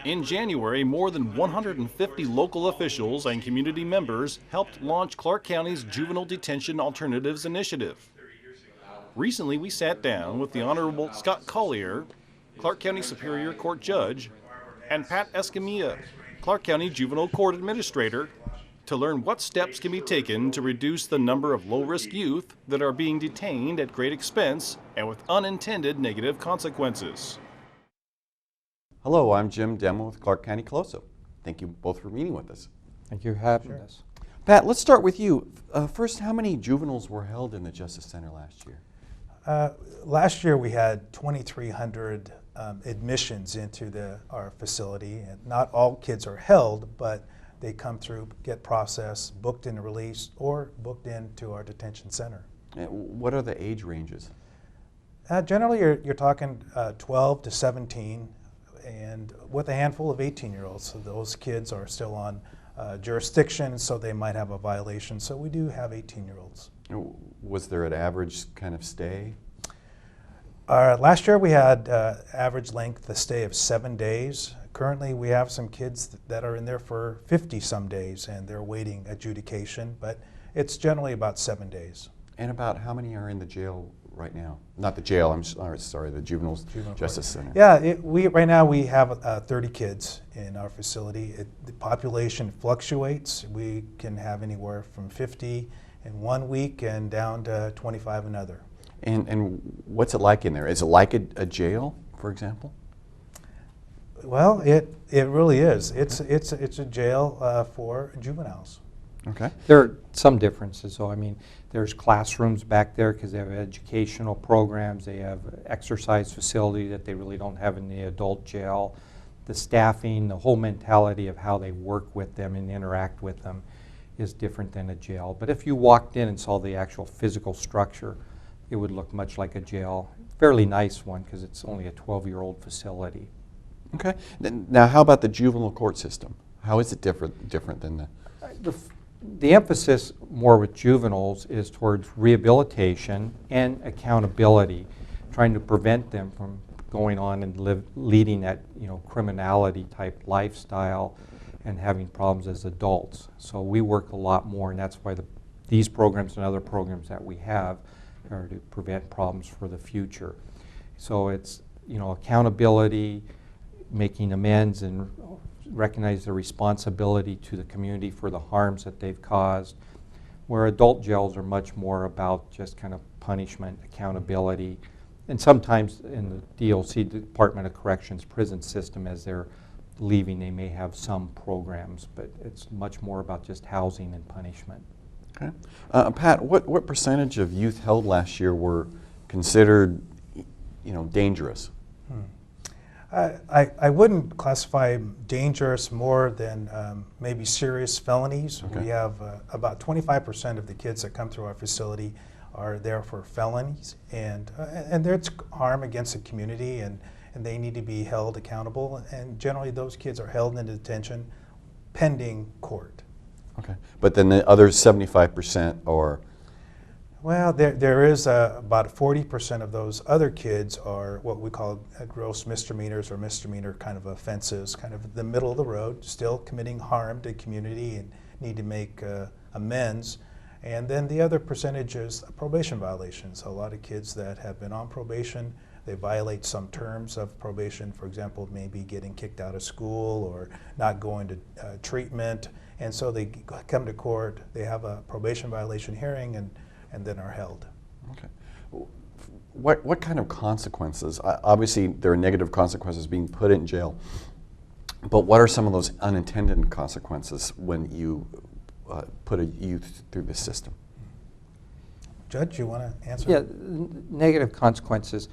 In January, more than 150 local officials and community members helped launch Clark County's Juvenile Detention Alternatives Initiative. Recently, we sat down with the Honorable Scott Collier, Clark County Superior Court Judge, and Pat Escamilla, Clark County Juvenile Court Administrator, to learn what steps can be taken to reduce the number of low-risk youth that are being detained at great expense and with unintended negative consequences. Hello, I'm Jim Demmon with Clark County CLOSO. Thank you both for meeting with us. Thank you for having us. Pat, let's start with you. First, how many juveniles were held in the Justice Center last year? Last year we had 2,300 admissions into our facility, and not all kids are held, but they come through, get processed, booked and released, or booked into our detention center. What are the age ranges? Generally you're talking 12 to 17, and with a handful of 18-year-olds. So those kids are still on jurisdiction, so they might have a violation. So we do have 18-year-olds. Was there an average kind of stay? Last year we had average length of stay of 7 days. Currently we have some kids that are in there for 50-some days and they're awaiting adjudication, but it's generally about 7 days. And about how many are in the jail right now? Not the jail, I'm sorry, the Juvenile Justice Center. Yeah, right now we have 30 kids in our facility. The population fluctuates. We can have anywhere from 50 in 1 week and down to 25 another. And what's it like in there? Is it like a jail, for example? Well, it really is. It's a jail for juveniles. Okay. There are some differences, though. I mean, there's classrooms back there because they have educational programs. They have exercise facility that they really don't have in the adult jail. The staffing, the whole mentality of how they work with them and interact with them is different than a jail. But if you walked in and saw the actual physical structure, it would look much like a jail. Fairly nice one because it's only a 12-year-old facility. Okay. Now, how about the juvenile court system? How is it different than The emphasis more with juveniles is towards rehabilitation and accountability, trying to prevent them from going on and leading that criminality type lifestyle and having problems as adults. So we work a lot more, and that's why these programs and other programs that we have are to prevent problems for the future. So it's accountability, making amends, and recognize their responsibility to the community for the harms that they've caused, where adult jails are much more about just kind of punishment, accountability, and sometimes in the DOC, Department of Corrections prison system, as they're leaving, they may have some programs, but it's much more about just housing and punishment. Okay. Pat, what percentage of youth held last year were considered dangerous? I wouldn't classify dangerous more than maybe serious felonies. Okay. We have about 25% of the kids that come through our facility are there for felonies, and there's harm against the community, and they need to be held accountable. And generally, those kids are held in detention pending court. Okay, but then the other 75% are. Well, there is about 40% of those other kids are what we call gross misdemeanors or misdemeanor kind of offenses, kind of the middle of the road, still committing harm to the community and need to make amends. And then the other percentage is probation violations. A lot of kids that have been on probation, they violate some terms of probation, for example, maybe getting kicked out of school or not going to treatment. And so they come to court, they have a probation violation hearing, and then are held. Okay. What kind of consequences? Obviously, there are negative consequences being put in jail, but what are some of those unintended consequences when you put a youth through this system? Judge, you want to answer? Yeah, negative consequences,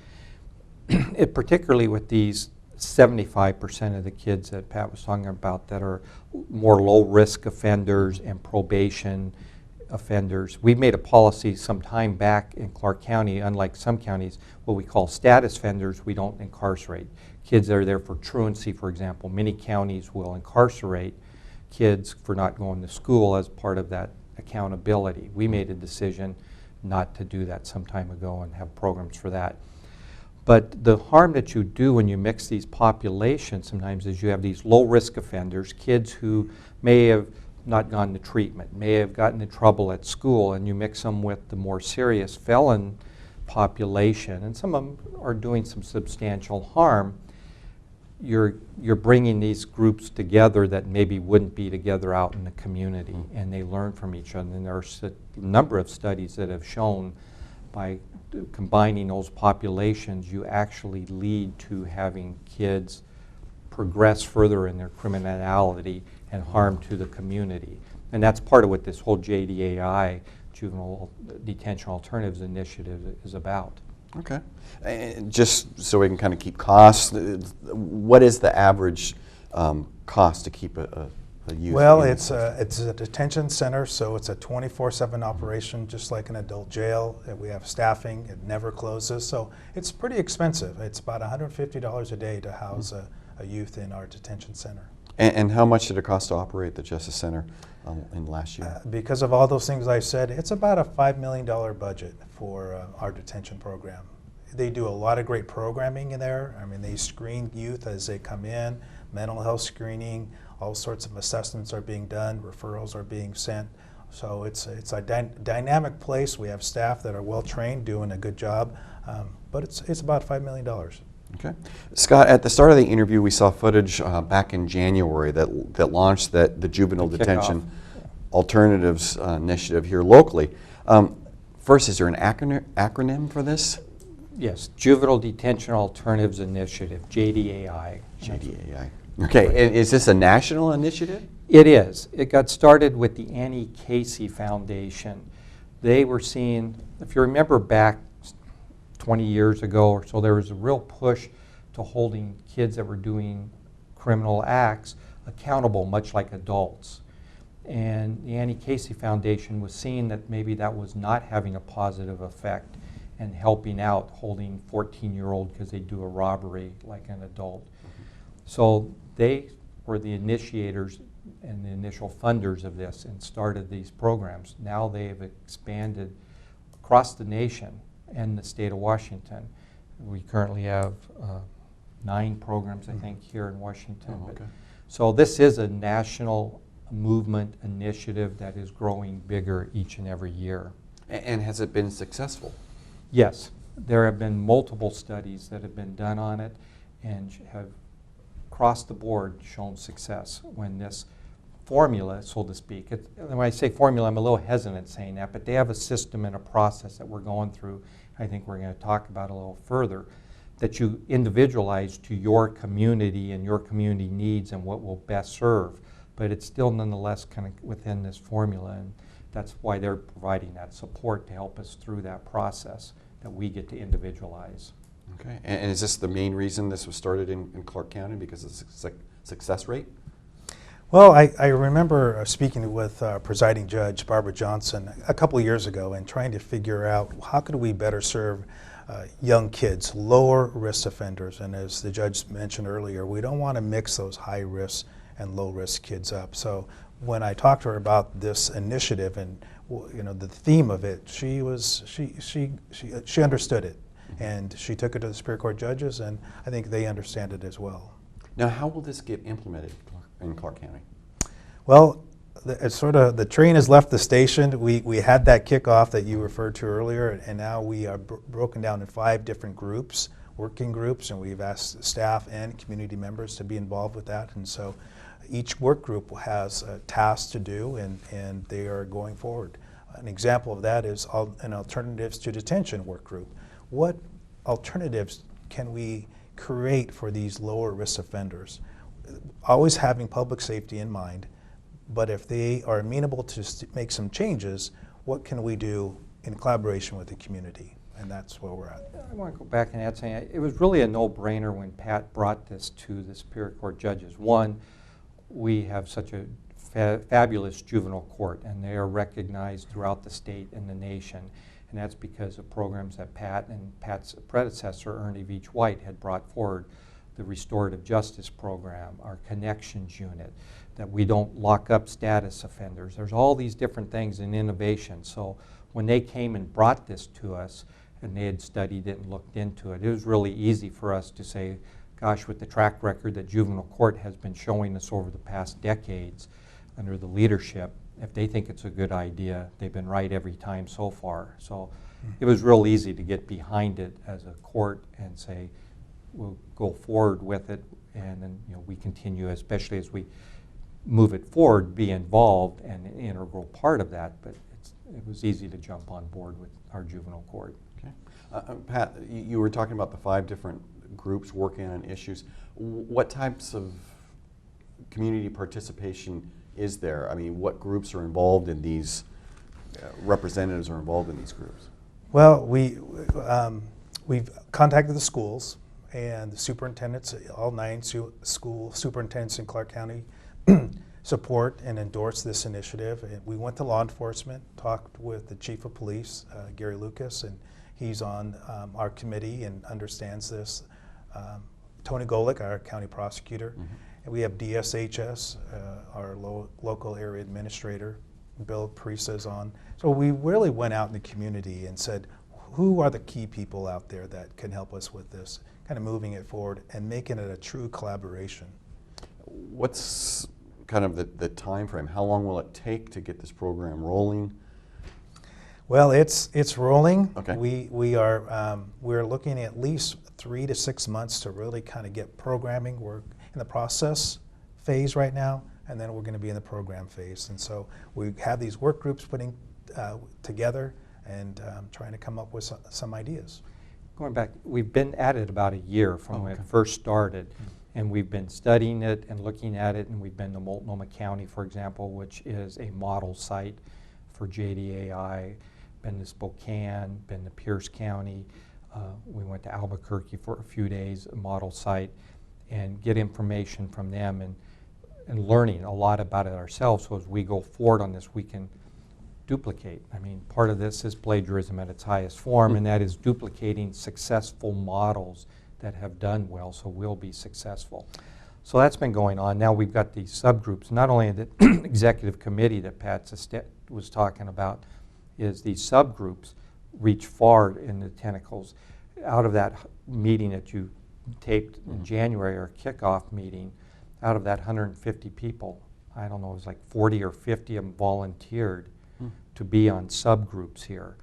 particularly with these 75% of the kids that Pat was talking about that are more low-risk offenders and probation offenders. We made a policy some time back in Clark County, unlike some counties, what we call status offenders, we don't incarcerate. Kids that are there for truancy, for example. Many counties will incarcerate kids for not going to school as part of that accountability. We made a decision not to do that some time ago and have programs for that. But the harm that you do when you mix these populations sometimes is you have these low-risk offenders, kids who may have not gone to treatment, may have gotten in trouble at school, and you mix them with the more serious felon population, and some of them are doing some substantial harm. You're bringing these groups together that maybe wouldn't be together out in the community, and they learn from each other. And there are a number of studies that have shown by combining those populations, you actually lead to having kids progress further in their criminality and harm to the community. And that's part of what this whole JDAI, Juvenile Detention Alternatives Initiative, is about. Okay. And just so we can kind of keep costs, what is the average cost to keep a youth? Well, it's a detention center, so it's a 24/7 operation, just like an adult jail. We have staffing, it never closes, so it's pretty expensive. It's about $150 a day to house a youth in our detention center. And how much did it cost to operate the Justice Center in last year? Because of all those things I said, it's about a $5 million budget for our detention program. They do a lot of great programming in there. I mean, they screen youth as they come in, mental health screening, all sorts of assessments are being done, referrals are being sent. So it's a dynamic place. We have staff that are well trained, doing a good job, but it's about $5 million. Okay. Scott, at the start of the interview, we saw footage back in January that launched the Juvenile Detention Alternatives Initiative here locally. First, is there an acronym for this? Yes, Juvenile Detention Alternatives Initiative, JDAI. JDAI. Okay, and is this a national initiative? It is. It got started with the Annie Casey Foundation. They were seeing, if you remember back 20 years ago or so, there was a real push to holding kids that were doing criminal acts accountable, much like adults. And the Annie Casey Foundation was seeing that maybe that was not having a positive effect and helping out holding 14-year-old because they do a robbery like an adult. So they were the initiators and the initial funders of this and started these programs. Now they have expanded across the nation and the state of Washington. We currently have 9 programs, I think, here in Washington. Oh, okay. So this is a national movement initiative that is growing bigger each and every year. And has it been successful? Yes, there have been multiple studies that have been done on it and have across the board shown success when this formula, so to speak, when I say formula, I'm a little hesitant saying that, but they have a system and a process that we're going through, I think we're going to talk about a little further, that you individualize to your community and your community needs and what will best serve. But it's still nonetheless kind of within this formula, and that's why they're providing that support to help us through that process that we get to individualize. Okay, and is this the main reason this was started in Clark County, because of the success rate? Well, I remember speaking with presiding judge Barbara Johnson a couple of years ago and trying to figure out how could we better serve young kids, lower risk offenders. And as the judge mentioned earlier, we don't want to mix those high risk and low risk kids up. So when I talked to her about this initiative and the theme of it, she understood it, and she took it to the Superior Court judges, and I think they understand it as well. Now, how will this get implemented in Clark County? Well, it's sort of the train has left the station. We had that kickoff that you referred to earlier, and now we are broken down in 5 different groups, working groups, and we've asked staff and community members to be involved with that. And so each work group has a task to do, and they are going forward. An example of that is an Alternatives to Detention work group. What alternatives can we create for these lower risk offenders? Always having public safety in mind, but if they are amenable to make some changes, what can we do in collaboration with the community? And that's where we're at. I want to go back and add something. It was really a no-brainer when Pat brought this to the Superior Court judges. One, we have such a fabulous juvenile court, and they are recognized throughout the state and the nation. And that's because of programs that Pat and Pat's predecessor, Ernie Veach White, had brought forward. The restorative justice program, our connections unit, that we don't lock up status offenders. There's all these different things in innovation. So when they came and brought this to us, and they had studied it and looked into it. It was really easy for us to say, gosh, with the track record that juvenile court has been showing us over the past decades under the leadership, if they think it's a good idea, they've been right every time so far. So it was real easy to get behind it as a court and say, we'll go forward with it, and then we continue, especially as we move it forward, be involved and an integral part of that. But it was easy to jump on board with our juvenile court. Okay. Pat, you were talking about the 5 different groups working on issues. What types of community participation is there? I mean, what groups are involved in these, representatives are involved in these groups? Well, we've contacted the schools and the superintendents, all 9 school superintendents in Clark County support and endorse this initiative. And we went to law enforcement, talked with the chief of police, Gary Lucas, and he's on our committee and understands this. Tony Golick, our county prosecutor. And we have DSHS, our local area administrator, Bill Parisa is on. So we really went out in the community and said, who are the key people out there that can help us with this, kind of moving it forward and making it a true collaboration. What's kind of the time frame? How long will it take to get this program rolling? Well, it's rolling. Okay. We're looking at least 3 to 6 months to really kind of get programming. We're in the process phase right now, and then we're going to be in the program phase. And so we have these work groups putting together and trying to come up with some ideas. Going back, we've been at it about a year from when it first started, and we've been studying it and looking at it, and we've been to Multnomah County, for example, which is a model site for JDAI, been to Spokane, been to Pierce County. We went to Albuquerque for a few days, a model site, and get information from them and learning a lot about it ourselves, so as we go forward on this, we can duplicate. I mean, part of this is plagiarism at its highest form, and that is duplicating successful models that have done well, so we'll be successful. So that's been going on. Now we've got these subgroups. Not only the executive committee that Pat was talking about, is these subgroups reach far in the tentacles. Out of that meeting that you taped in January, our kickoff meeting, out of that 150 people, I don't know, it was like 40 or 50 of them volunteered to be on subgroups here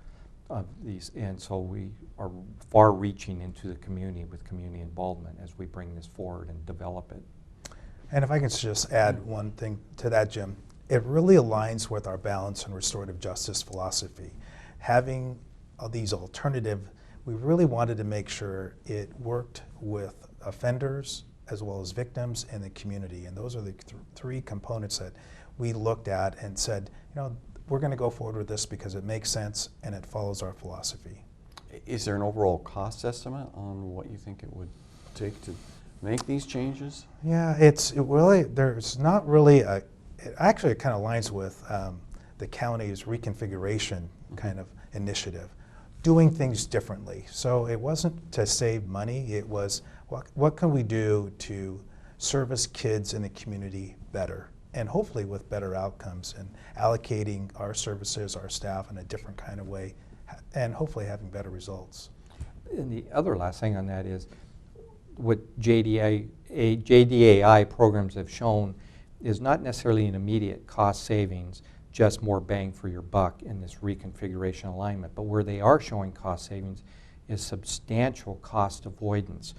of these, and so we are far reaching into the community with community involvement as we bring this forward and develop it. And if I can just add one thing to that, Jim, it really aligns with our balance and restorative justice philosophy. Having these alternative, we really wanted to make sure it worked with offenders as well as victims and the community, and those are the 3 components that we looked at and said, we're going to go forward with this because it makes sense and it follows our philosophy. Is there an overall cost estimate on what you think it would take to make these changes? Yeah, there's not really it actually kind of aligns with the county's reconfiguration kind of initiative, doing things differently. So it wasn't to save money, it was what can we do to service kids in the community better, and hopefully with better outcomes, and allocating our services, our staff in a different kind of way, and hopefully having better results. And the other last thing on that is what JDAI programs have shown is not necessarily an immediate cost savings, just more bang for your buck in this reconfiguration alignment, but where they are showing cost savings is substantial cost avoidance.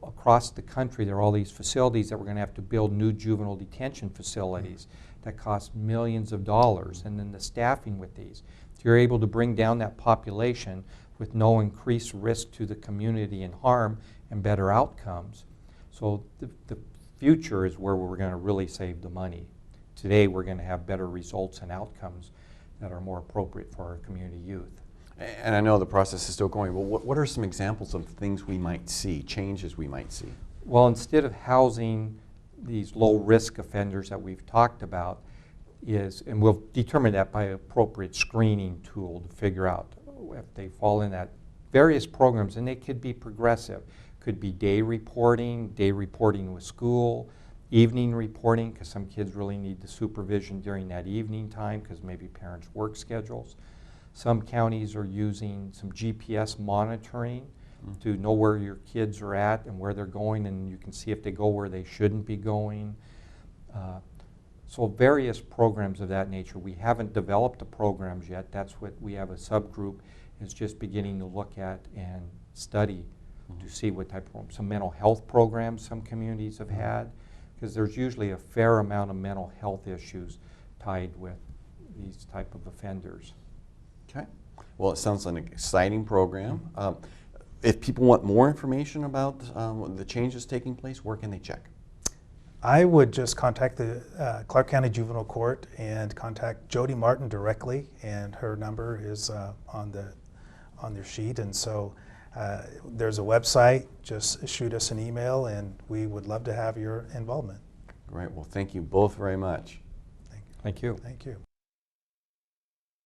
Across the country, there are all these facilities that we're going to have to build new juvenile detention facilities that cost millions of dollars, and then the staffing with these. If you're able to bring down that population with no increased risk to the community and harm and better outcomes. So the future is where we're going to really save the money. Today we're going to have better results and outcomes that are more appropriate for our community youth. And I know the process is still going, but what are some examples of things we might see, changes we might see? Well, instead of housing these low-risk offenders that we've talked about, and we'll determine that by appropriate screening tool to figure out if they fall in that, various programs, and they could be progressive. Could be day reporting with school, evening reporting, because some kids really need the supervision during that evening time because maybe parents' work schedules. Some counties are using some GPS monitoring to know where your kids are at and where they're going, and you can see if they go where they shouldn't be going. So various programs of that nature. We haven't developed the programs yet. That's what we have, a subgroup is just beginning to look at and study to see what type of some mental health programs some communities have had, because there's usually a fair amount of mental health issues tied with these type of offenders. Okay. Well, it sounds like an exciting program. If people want more information about the changes taking place, where can they check? I would just contact the Clark County Juvenile Court and contact Jody Martin directly, and her number is on their sheet. And so there's a website. Just shoot us an email, and we would love to have your involvement. Great. Well, thank you both very much. Thank you. Thank you.